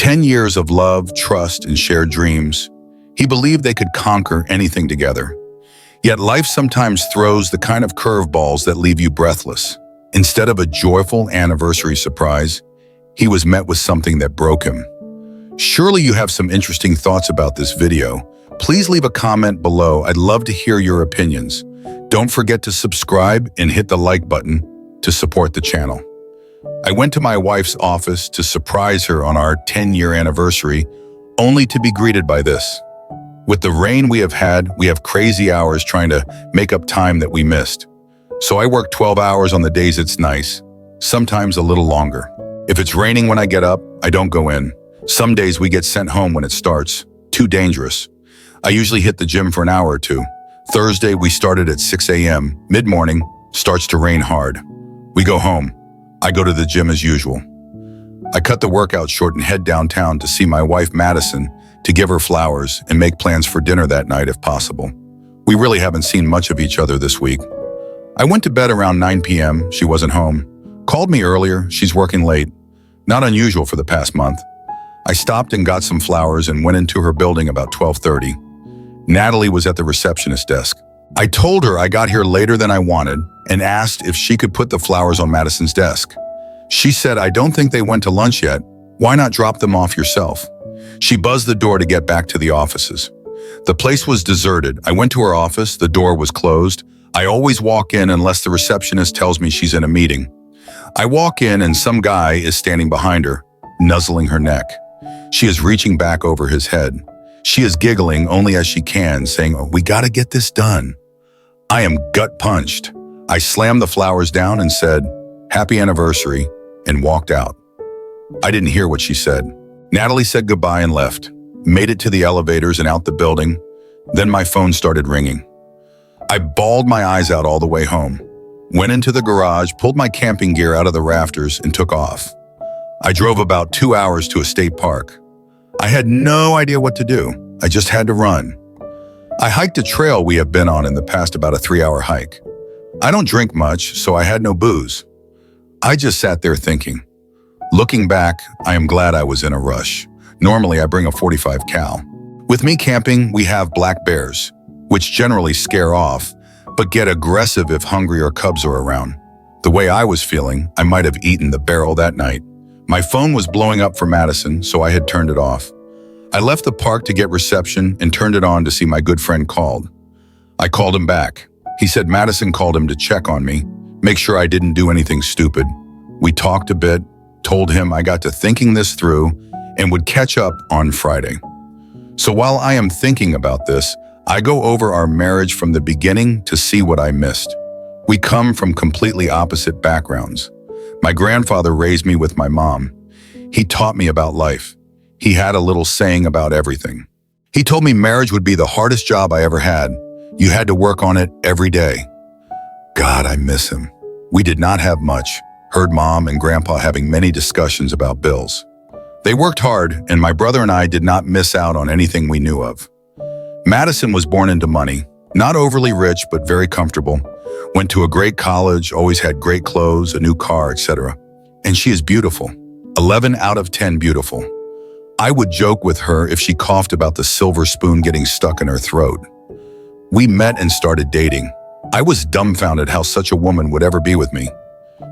10 years of love, trust, and shared dreams. He believed they could conquer anything together. Yet life sometimes throws the kind of curveballs that leave you breathless. Instead of a joyful anniversary surprise, he was met with something that broke him. Surely you have some interesting thoughts about this video. Please leave a comment below. I'd love to hear your opinions. Don't forget to subscribe and hit the like button to support the channel. I went to my wife's office to surprise her on our 10-year anniversary, only to be greeted by this. With the rain we have had, we have crazy hours trying to make up time that we missed. So I work 12 hours on the days it's nice, sometimes a little longer. If it's raining when I get up, I don't go in. Some days we get sent home when it starts. Too dangerous. I usually hit the gym for an hour or two. Thursday, we started at 6 a.m. Mid-morning, starts to rain hard. We go home. I go to the gym as usual. I cut the workout short and head downtown to see my wife Madison, to give her flowers and make plans for dinner that night if possible. We really haven't seen much of each other this week. I went to bed around 9 p.m. She wasn't home. Called me earlier. She's working late. Not unusual for the past month. I stopped and got some flowers and went into her building about 12:30. Natalie was at the receptionist desk. I told her I got here later than I wanted and asked if she could put the flowers on Madison's desk. She said, "I don't think they went to lunch yet. Why not drop them off yourself?" She buzzed the door to get back to the offices. The place was deserted. I went to her office. The door was closed. I always walk in unless the receptionist tells me she's in a meeting. I walk in and some guy is standing behind her, nuzzling her neck. She is reaching back over his head. She is giggling only as she can, saying, "Oh, we gotta get this done." I am gut punched. I slammed the flowers down and said, "Happy anniversary," and walked out. I didn't hear what she said. Natalie said goodbye and left. Made it to the elevators and out the building. Then my phone started ringing. I bawled my eyes out all the way home. Went into the garage, pulled my camping gear out of the rafters, and took off. I drove about 2 hours to a state park. I had no idea what to do. I just had to run. I hiked a trail we have been on in the past, about a 3-hour hike. I don't drink much, so I had no booze. I just sat there thinking. Looking back, I am glad I was in a rush. Normally, I bring a .45 cal. With me camping, we have black bears, which generally scare off, but get aggressive if hungry or cubs are around. The way I was feeling, I might have eaten the barrel that night. My phone was blowing up for Madison, so I had turned it off. I left the park to get reception and turned it on to see my good friend called. I called him back. He said Madison called him to check on me, make sure I didn't do anything stupid. We talked a bit, told him I got to thinking this through and would catch up on Friday. So while I am thinking about this, I go over our marriage from the beginning to see what I missed. We come from completely opposite backgrounds. My grandfather raised me with my mom. He taught me about life. He had a little saying about everything. He told me marriage would be the hardest job I ever had. You had to work on it every day. God, I miss him. We did not have much. Heard Mom and Grandpa having many discussions about bills. They worked hard, and my brother and I did not miss out on anything we knew of. Madison was born into money, not overly rich, but very comfortable. Went to a great college, always had great clothes, a new car, etc. And she is beautiful. 11 out of 10 beautiful. I would joke with her if she coughed about the silver spoon getting stuck in her throat. We met and started dating. I was dumbfounded how such a woman would ever be with me.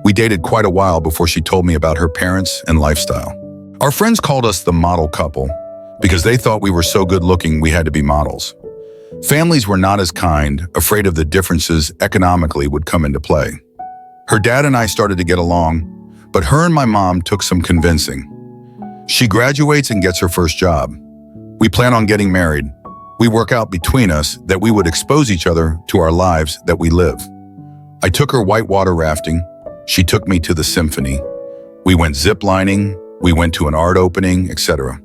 We dated quite a while before she told me about her parents and lifestyle. Our friends called us the model couple because they thought we were so good looking we had to be models. Families were not as kind, afraid of the differences economically would come into play. Her dad and I started to get along, but her and my mom took some convincing. She graduates and gets her first job. We plan on getting married. We work out between us that we would expose each other to our lives that we live. I took her whitewater rafting. She took me to the symphony. We went ziplining. We went to an art opening, etc.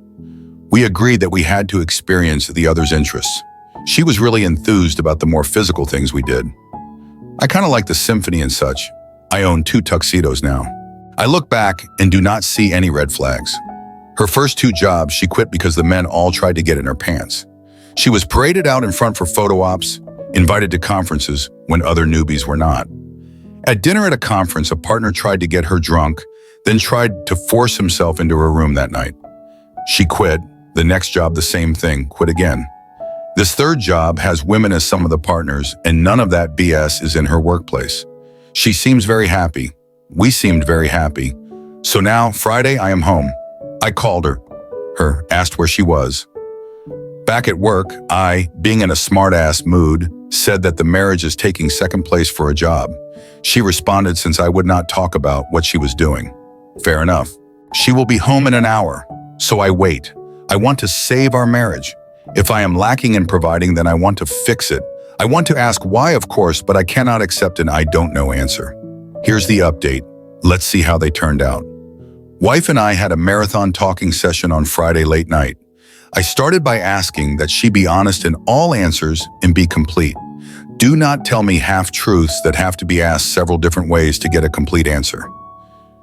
We agreed that we had to experience the other's interests. She was really enthused about the more physical things we did. I kind of like the symphony and such. I own 2 tuxedos now. I look back and do not see any red flags. Her first 2 jobs she quit because the men all tried to get in her pants. She was paraded out in front for photo ops, invited to conferences when other newbies were not. At dinner at a conference, a partner tried to get her drunk, then tried to force himself into her room that night. She quit. The next job, the same thing, quit again. This third job has women as some of the partners, and none of that BS is in her workplace. She seems very happy. We seemed very happy. So now, Friday, I am home. I called her, asked where she was. Back at work, I, being in a smart-ass mood, said that the marriage is taking second place for a job. She responded since I would not talk about what she was doing. Fair enough. She will be home in an hour, so I wait. I want to save our marriage. If I am lacking in providing, then I want to fix it. I want to ask why, of course, but I cannot accept an I don't know answer. Here's the update. Let's see how they turned out. Wife and I had a marathon talking session on Friday late night. I started by asking that she be honest in all answers and be complete. Do not tell me half-truths that have to be asked several different ways to get a complete answer.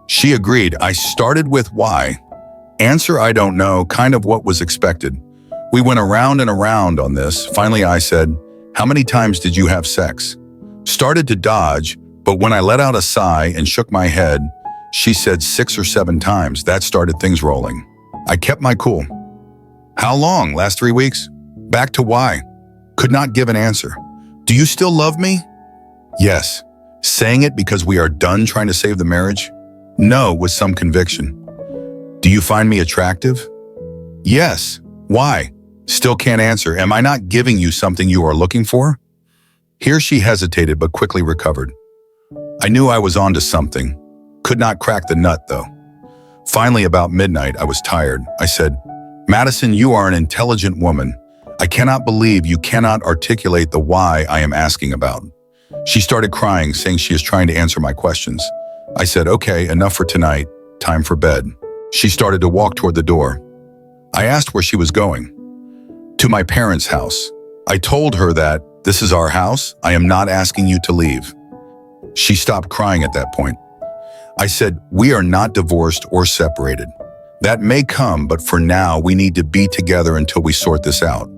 She agreed. I started with why. Answer I don't know, kind of what was expected. We went around and around on this. Finally, I said, how many times did you have sex? Started to dodge, but when I let out a sigh and shook my head, she said 6 or 7 times. That started things rolling. I kept my cool. How long? Last 3 weeks? Back to why. Could not give an answer. Do you still love me? Yes. Saying it because we are done trying to save the marriage? No, with some conviction. Do you find me attractive? Yes. Why? Still can't answer. Am I not giving you something you are looking for? Here she hesitated but quickly recovered. I knew I was onto something. Could not crack the nut, though. Finally, about midnight, I was tired. I said, Madison, you are an intelligent woman. I cannot believe you cannot articulate the why I am asking about. She started crying, saying she is trying to answer my questions. I said, okay, enough for tonight. Time for bed. She started to walk toward the door. I asked where she was going. To my parents' house. I told her that this is our house. I am not asking you to leave. She stopped crying at that point. I said, we are not divorced or separated. That may come, but for now, we need to be together until we sort this out.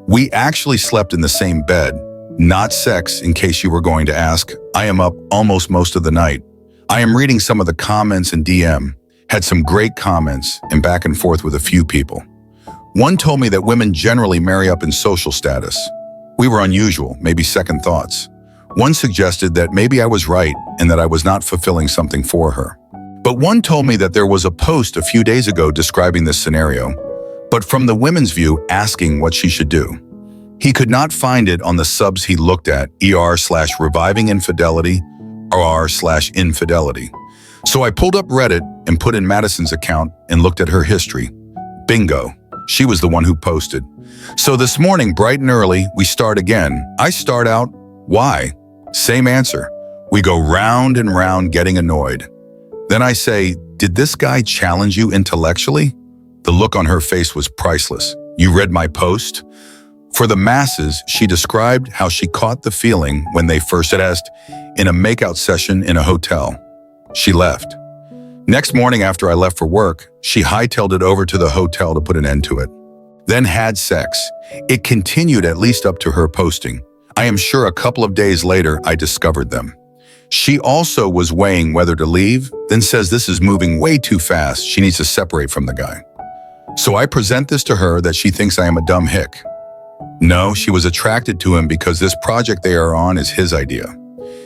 We actually slept in the same bed, not sex, in case you were going to ask. I am up almost most of the night. I am reading some of the comments in DM, had some great comments and back and forth with a few people. One told me that women generally marry up in social status. We were unusual, maybe second thoughts. One suggested that maybe I was right and that I was not fulfilling something for her. But one told me that there was a post a few days ago describing this scenario, but from the women's view, asking what she should do. He could not find it on the subs he looked at, ER/reviving infidelity or R/infidelity. So I pulled up Reddit and put in Madison's account and looked at her history. Bingo. She was the one who posted. So this morning, bright and early, we start again. I start out, why? Same answer. We go round and round getting annoyed. Then I say, did this guy challenge you intellectually? The look on her face was priceless. You read my post? For the masses, she described how she caught the feeling when they first asked in a makeout session in a hotel. She left. Next morning after I left for work, she hightailed it over to the hotel to put an end to it. Then had sex. It continued at least up to her posting. I am sure a couple of days later, I discovered them. She also was weighing whether to leave, then says this is moving way too fast. She needs to separate from the guy. So I present this to her that she thinks I am a dumb hick. No, she was attracted to him because this project they are on is his idea.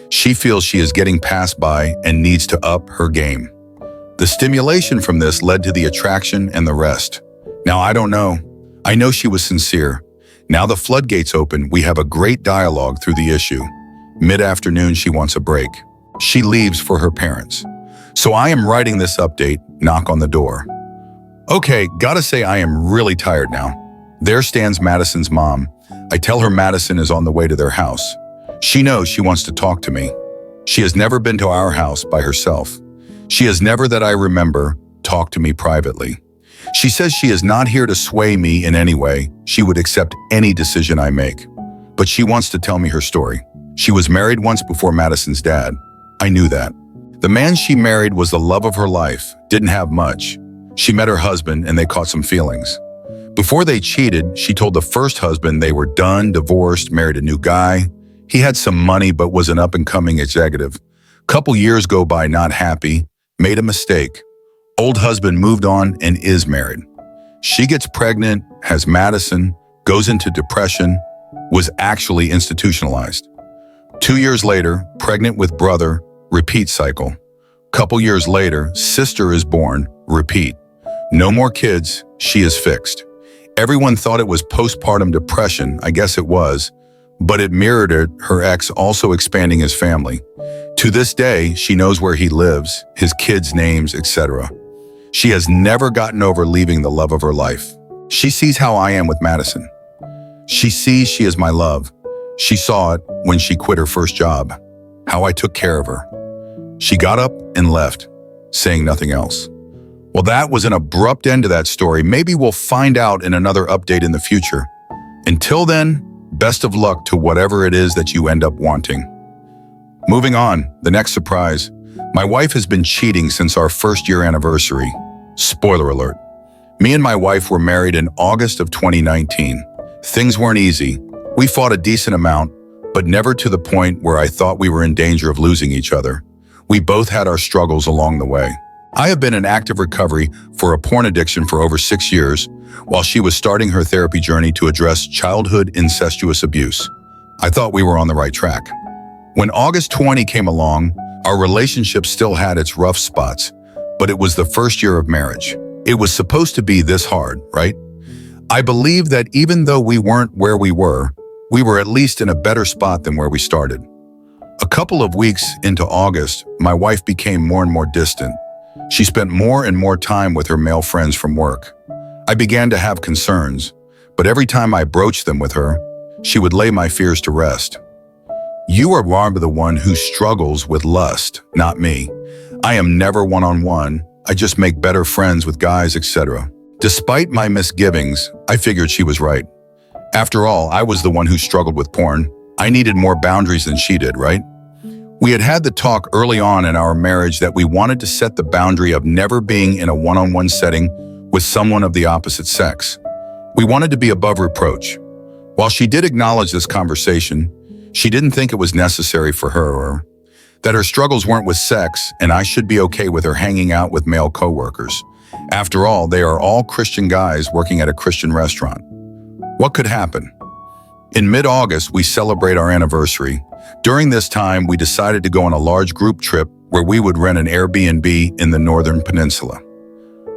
She feels she is getting passed by and needs to up her game. The stimulation from this led to the attraction and the rest. Now, I don't know. I know she was sincere. Now the floodgates open, we have a great dialogue through the issue. Mid-afternoon, she wants a break. She leaves for her parents. So I am writing this update, knock on the door. Okay, gotta say I am really tired now. There stands Madison's mom. I tell her Madison is on the way to their house. She knows she wants to talk to me. She has never been to our house by herself. She has never, that I remember, talked to me privately. She says she is not here to sway me in any way. She would accept any decision I make. But she wants to tell me her story. She was married once before Madison's dad. I knew that. The man she married was the love of her life, didn't have much. She met her husband and they caught some feelings. Before they cheated, she told the first husband they were done, divorced, married a new guy. He had some money but was an up-and-coming executive. Couple years go by not happy, made a mistake. Old husband moved on and is married. She gets pregnant, has Madison, goes into depression, was actually institutionalized. 2 years later, pregnant with brother, repeat cycle. Couple years later, sister is born, repeat. No more kids, she is fixed. Everyone thought it was postpartum depression, I guess it was, but it mirrored it, her ex also expanding his family. To this day, she knows where he lives, his kids' names, etc. She has never gotten over leaving the love of her life. She sees how I am with Madison. She sees she is my love. She saw it when she quit her first job, how I took care of her. She got up and left, saying nothing else. Well, that was an abrupt end to that story. Maybe we'll find out in another update in the future. Until then, best of luck to whatever it is that you end up wanting. Moving on, the next surprise. My wife has been cheating since our first-year anniversary. Spoiler alert. Me and my wife were married in August of 2019. Things weren't easy. We fought a decent amount, but never to the point where I thought we were in danger of losing each other. We both had our struggles along the way. I have been in active recovery for a porn addiction for over 6 years, while she was starting her therapy journey to address childhood incestuous abuse. I thought we were on the right track. When August 20 came along, our relationship still had its rough spots, but it was the first year of marriage. It was supposed to be this hard, right? I believe that even though we weren't where we were at least in a better spot than where we started. A couple of weeks into August, my wife became more and more distant. She spent more and more time with her male friends from work. I began to have concerns, but every time I broached them with her, she would lay my fears to rest. You are the one who struggles with lust, not me. I am never one-on-one. I just make better friends with guys, etc. Despite my misgivings, I figured she was right. After all, I was the one who struggled with porn. I needed more boundaries than she did, right? We had the talk early on in our marriage that we wanted to set the boundary of never being in a one-on-one setting with someone of the opposite sex. We wanted to be above reproach. While she did acknowledge this conversation, she didn't think it was necessary for her or that her struggles weren't with sex and I should be okay with her hanging out with male coworkers. After all, they are all Christian guys working at a Christian restaurant. What could happen? In mid-August, we celebrate our anniversary. During this time, we decided to go on a large group trip where we would rent an Airbnb in the Northern Peninsula.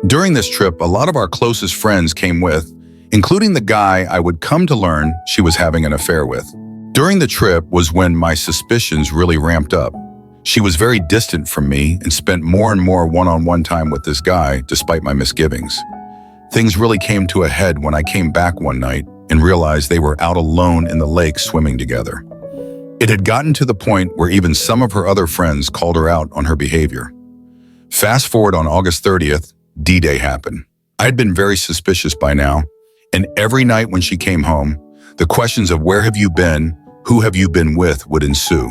During this trip, a lot of our closest friends came with, including the guy I would come to learn she was having an affair with. During the trip was when my suspicions really ramped up. She was very distant from me and spent more and more one-on-one time with this guy, despite my misgivings. Things really came to a head when I came back one night and realized they were out alone in the lake swimming together. It had gotten to the point where even some of her other friends called her out on her behavior. Fast forward on August 30th, D-Day happened. I had been very suspicious by now, and every night when she came home, the questions of where have you been, who have you been with would ensue.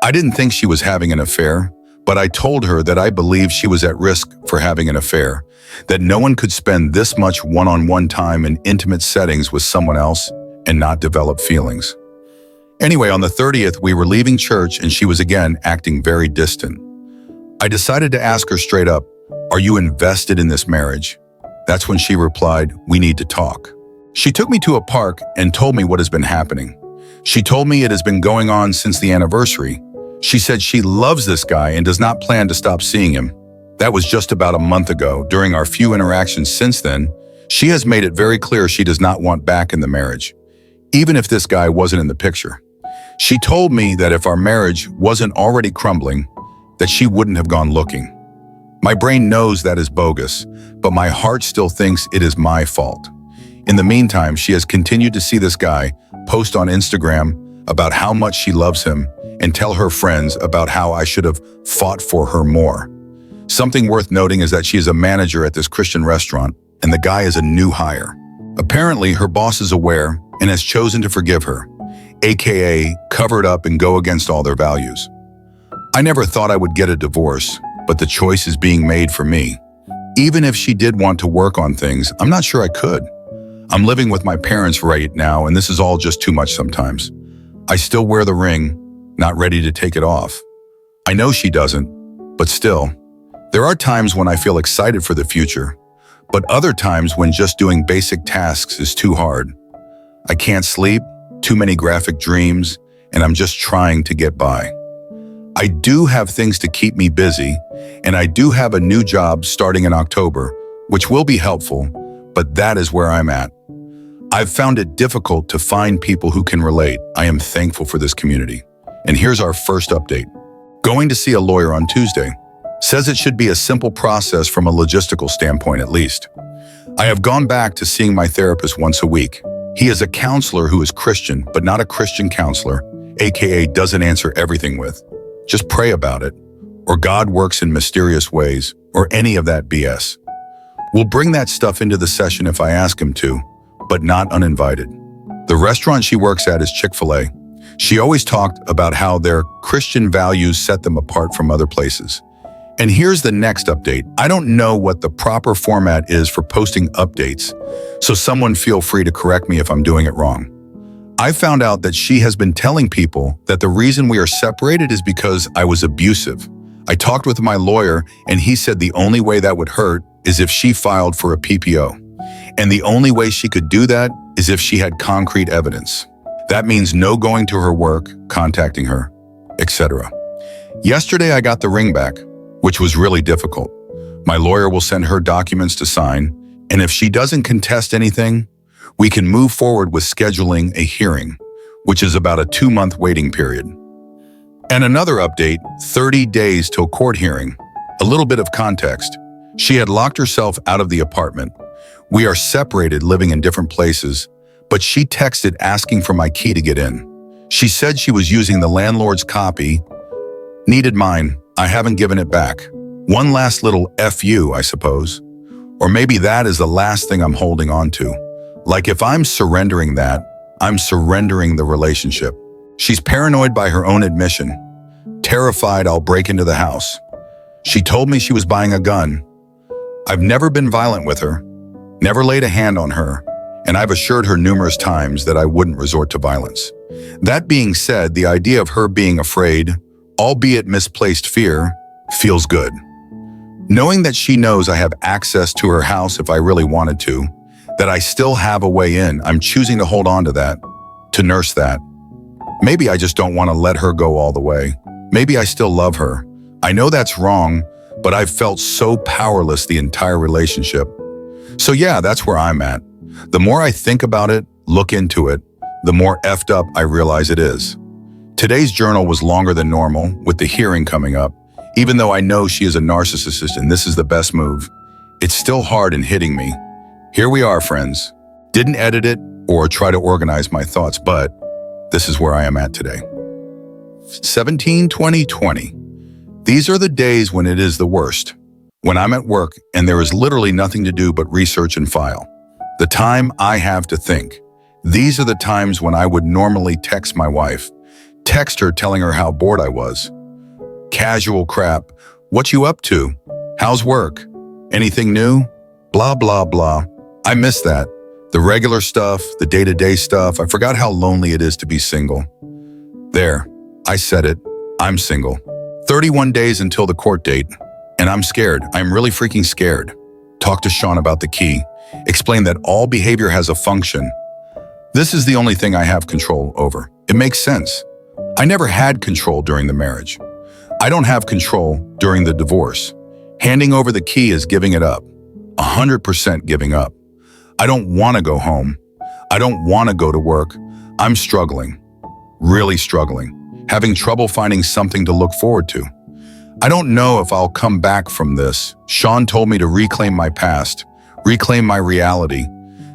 I didn't think she was having an affair, but I told her that I believed she was at risk for having an affair, that no one could spend this much one-on-one time in intimate settings with someone else and not develop feelings. Anyway, on the 30th, we were leaving church and she was again acting very distant. I decided to ask her straight up, "Are you invested in this marriage?" That's when she replied, "We need to talk." She took me to a park and told me what has been happening. She told me it has been going on since the anniversary. She said she loves this guy and does not plan to stop seeing him. That was just about a month ago. During our few interactions since then, she has made it very clear she does not want back in the marriage, even if this guy wasn't in the picture. She told me that if our marriage wasn't already crumbling, that she wouldn't have gone looking. My brain knows that is bogus, but my heart still thinks it is my fault. In the meantime, she has continued to see this guy post on Instagram about how much she loves him and tell her friends about how I should have fought for her more. Something worth noting is that she is a manager at this Christian restaurant and the guy is a new hire. Apparently, her boss is aware and has chosen to forgive her, aka cover it up and go against all their values. I never thought I would get a divorce, but the choice is being made for me. Even if she did want to work on things, I'm not sure I could. I'm living with my parents right now, and this is all just too much sometimes. I still wear the ring, not ready to take it off. I know she doesn't, but still, there are times when I feel excited for the future, but other times when just doing basic tasks is too hard. I can't sleep, too many graphic dreams, and I'm just trying to get by. I do have things to keep me busy, and I do have a new job starting in October, which will be helpful, but that is where I'm at. I've found it difficult to find people who can relate. I am thankful for this community. And here's our first update. Going to see a lawyer on Tuesday. Says it should be a simple process from a logistical standpoint at least. I have gone back to seeing my therapist once a week. He is a counselor who is Christian, but not a Christian counselor, aka doesn't answer everything with, just pray about it, or God works in mysterious ways, or any of that BS. We'll bring that stuff into the session if I ask him to, but not uninvited. The restaurant she works at is Chick-fil-A. She always talked about how their Christian values set them apart from other places. And here's the next update. I don't know what the proper format is for posting updates, so someone feel free to correct me if I'm doing it wrong. I found out that she has been telling people that the reason we are separated is because I was abusive. I talked with my lawyer and he said the only way that would hurt is if she filed for a PPO. And the only way she could do that is if she had concrete evidence. That means no going to her work, contacting her, etc. Yesterday I got the ring back, which was really difficult. My lawyer will send her documents to sign, and if she doesn't contest anything, we can move forward with scheduling a hearing, which is about a 2-month waiting period. And another update, 30 days till court hearing. A little bit of context. She had locked herself out of the apartment. We are separated, living in different places, but she texted asking for my key to get in. She said she was using the landlord's copy, needed mine. I haven't given it back. One last little FU, I suppose. Or maybe that is the last thing I'm holding on to. Like if I'm surrendering that, I'm surrendering the relationship. She's paranoid by her own admission, terrified I'll break into the house. She told me she was buying a gun. I've never been violent with her, never laid a hand on her, and I've assured her numerous times that I wouldn't resort to violence. That being said, the idea of her being afraid, albeit misplaced fear, feels good. Knowing that she knows I have access to her house if I really wanted to, that I still have a way in, I'm choosing to hold on to that, to nurse that. Maybe I just don't want to let her go all the way. Maybe I still love her. I know that's wrong, but I've felt so powerless the entire relationship. So yeah, that's where I'm at. The more I think about it, look into it, the more effed up I realize it is. Today's journal was longer than normal, with the hearing coming up. Even though I know she is a narcissist and this is the best move, it's still hard and hitting me. Here we are, friends. Didn't edit it or try to organize my thoughts, but this is where I am at today. 17/20/20. These are the days when it is the worst. When I'm at work and there is literally nothing to do but research and file. The time I have to think. These are the times when I would normally text my wife. Text her telling her how bored I was. Casual crap. What you up to? How's work? Anything new? Blah, blah, blah. I miss that. The regular stuff, the day-to-day stuff. I forgot how lonely it is to be single. There, I said it. I'm single. 31 days until the court date. And I'm scared. I'm really freaking scared. Talk to Sean about the key. Explain that all behavior has a function. This is the only thing I have control over. It makes sense. I never had control during the marriage. I don't have control during the divorce. Handing over the key is giving it up. 100% giving up. I don't want to go home. I don't want to go to work. I'm struggling. Really struggling. Having trouble finding something to look forward to. I don't know if I'll come back from this. Sean told me to reclaim my past, reclaim my reality,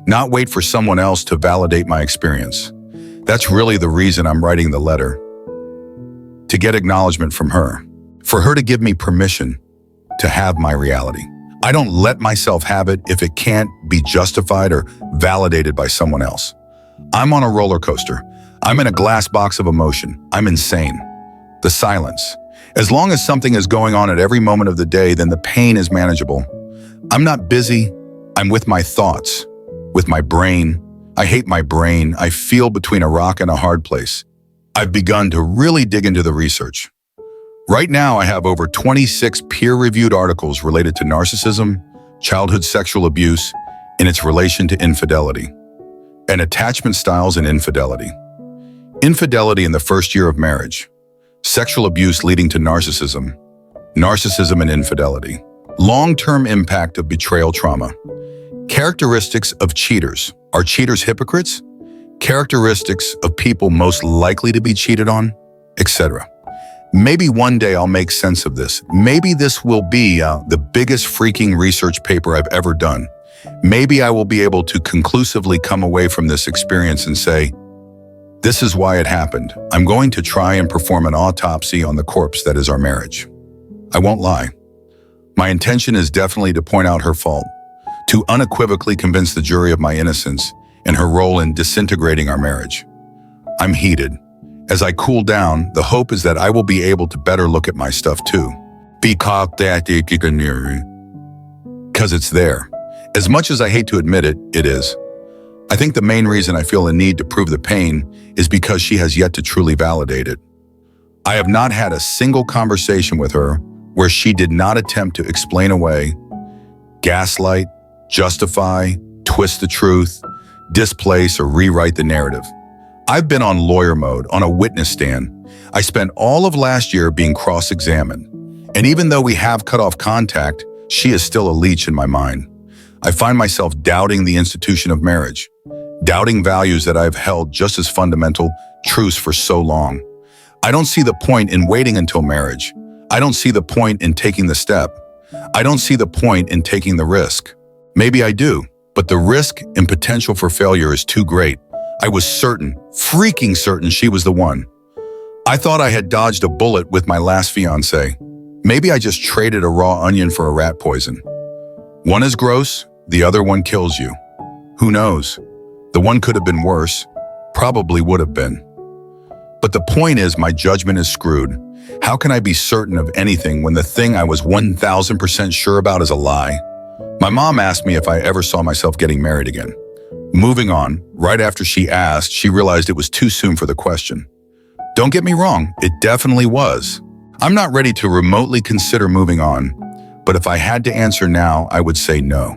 not wait for someone else to validate my experience. That's really the reason I'm writing the letter. To get acknowledgement from her. For her to give me permission to have my reality. I don't let myself have it if it can't be justified or validated by someone else. I'm on a roller coaster. I'm in a glass box of emotion. I'm insane. The silence. As long as something is going on at every moment of the day, then the pain is manageable. I'm not busy. I'm with my thoughts, with my brain. I hate my brain. I feel between a rock and a hard place. I've begun to really dig into the research. Right now, I have over 26 peer-reviewed articles related to narcissism, childhood sexual abuse in its relation to infidelity, and attachment styles and infidelity. Infidelity in the first year of marriage, sexual abuse leading to narcissism and infidelity. Long-term impact of betrayal trauma. Characteristics of cheaters. Are cheaters hypocrites? Characteristics of people most likely to be cheated on, etc. Maybe one day I'll make sense of this. Maybe this will be the biggest freaking research paper I've ever done. Maybe I will be able to conclusively come away from this experience and say, this is why it happened. I'm going to try and perform an autopsy on the corpse that is our marriage. I won't lie. My intention is definitely to point out her fault, to unequivocally convince the jury of my innocence and her role in disintegrating our marriage. I'm heated. As I cool down, the hope is that I will be able to better look at my stuff too. Because it's there. As much as I hate to admit it, it is. I think the main reason I feel a need to prove the pain is because she has yet to truly validate it. I have not had a single conversation with her where she did not attempt to explain away, gaslight, justify, twist the truth, displace, or rewrite the narrative. I've been on lawyer mode, on a witness stand. I spent all of last year being cross-examined. And even though we have cut off contact, she is still a leech in my mind. I find myself doubting the institution of marriage, doubting values that I've held just as fundamental truths for so long. I don't see the point in waiting until marriage. I don't see the point in taking the step. I don't see the point in taking the risk. Maybe I do, but the risk and potential for failure is too great. I was certain, freaking certain she was the one. I thought I had dodged a bullet with my last fiancé. Maybe I just traded a raw onion for a rat poison. One is gross, the other one kills you. Who knows? The one could have been worse, probably would have been. But the point is, my judgment is screwed. How can I be certain of anything when the thing I was 1000% sure about is a lie? My mom asked me if I ever saw myself getting married again. Moving on, right after she asked, she realized it was too soon for the question. Don't get me wrong, it definitely was. I'm not ready to remotely consider moving on, but if I had to answer now, I would say no.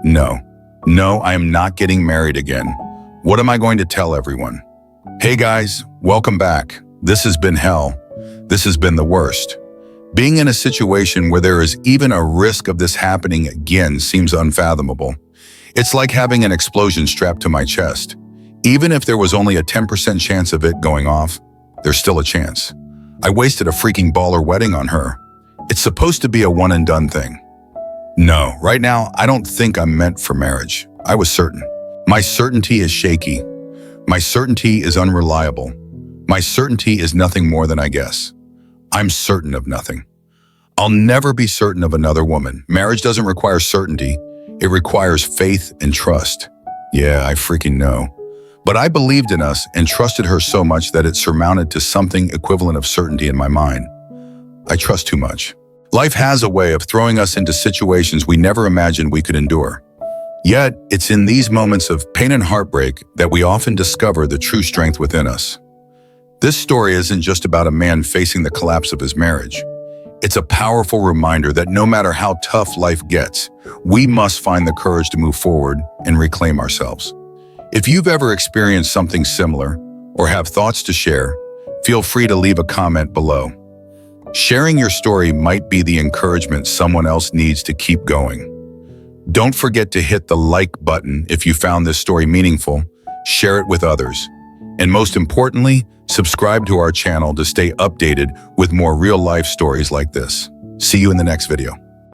No, I am not getting married again. What am I going to tell everyone? Hey guys, welcome back. This has been hell. This has been the worst. Being in a situation where there is even a risk of this happening again seems unfathomable. It's like having an explosion strapped to my chest. Even if there was only a 10% chance of it going off, there's still a chance. I wasted a freaking baller wedding on her. It's supposed to be a one and done thing. No, right now, I don't think I'm meant for marriage. I was certain. My certainty is shaky. My certainty is unreliable. My certainty is nothing more than I guess. I'm certain of nothing. I'll never be certain of another woman. Marriage doesn't require certainty. It requires faith and trust. Yeah, I freaking know. But I believed in us and trusted her so much that it surmounted to something equivalent of certainty in my mind. I trust too much. Life has a way of throwing us into situations we never imagined we could endure. Yet, it's in these moments of pain and heartbreak that we often discover the true strength within us. This story isn't just about a man facing the collapse of his marriage. It's a powerful reminder that no matter how tough life gets, we must find the courage to move forward and reclaim ourselves. If you've ever experienced something similar or have thoughts to share, feel free to leave a comment below. Sharing your story might be the encouragement someone else needs to keep going. Don't forget to hit the like button if you found this story meaningful, share it with others, and most importantly, subscribe to our channel to stay updated with more real-life stories like this. See you in the next video.